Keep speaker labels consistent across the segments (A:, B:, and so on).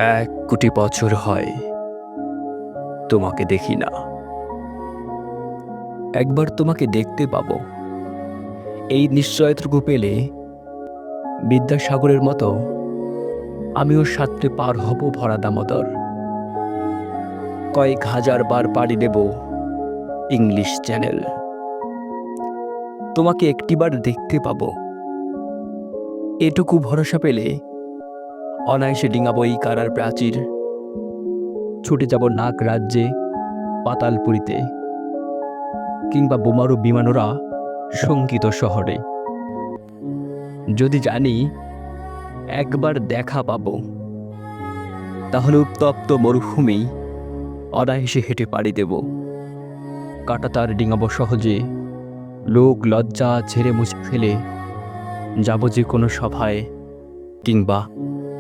A: 1 কোটি বছর হয় তোমাকে দেখি না। একবার তোমাকে দেখতে পাবো, এই নিশ্চয়টুকু পেলে বিদ্যাসাগরের মতো আমিও সাঁতরে পার হব ভরা দামোদর। কয়েক হাজার বার পাড়ি দেব ইংলিশ চ্যানেল। তোমাকে একটিবার দেখতে পাবো, এটুকু ভরসা পেলে অনায়াসে ডিঙাবো এই কারার প্রাচীর। ছুটে যাব নাগ রাজ্যে, পাতালপুরীতে, কিংবা বোমারু বিমানোরা শঙ্কিত শহরে। যদি জানি একবার দেখা পাবো, তাহলে উত্তপ্ত মরুভূমি অনায়াসে হেঁটে পাড়ি দেব। কাঁটাতার ডিঙাবো সহজে, লোক লজ্জা ঝেড়ে মুছে ফেলে যাব যে কোনো সভায় কিংবা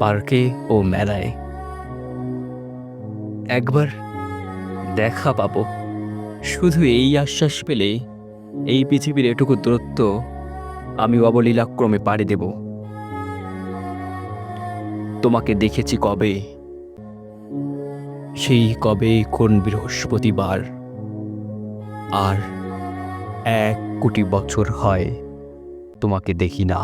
A: পার্কে ও মেলায়। একবার দেখা পাবো, শুধু এই আশ্বাস পেলে এই পৃথিবীর এটুকু দূরত্ব আমি অবলীলাক্রমে পাড়ি দেব। তোমাকে দেখেছি কবে, সেই কবে কোন বৃহস্পতিবার, আর 1 কোটি বছর হয় তোমাকে দেখি না।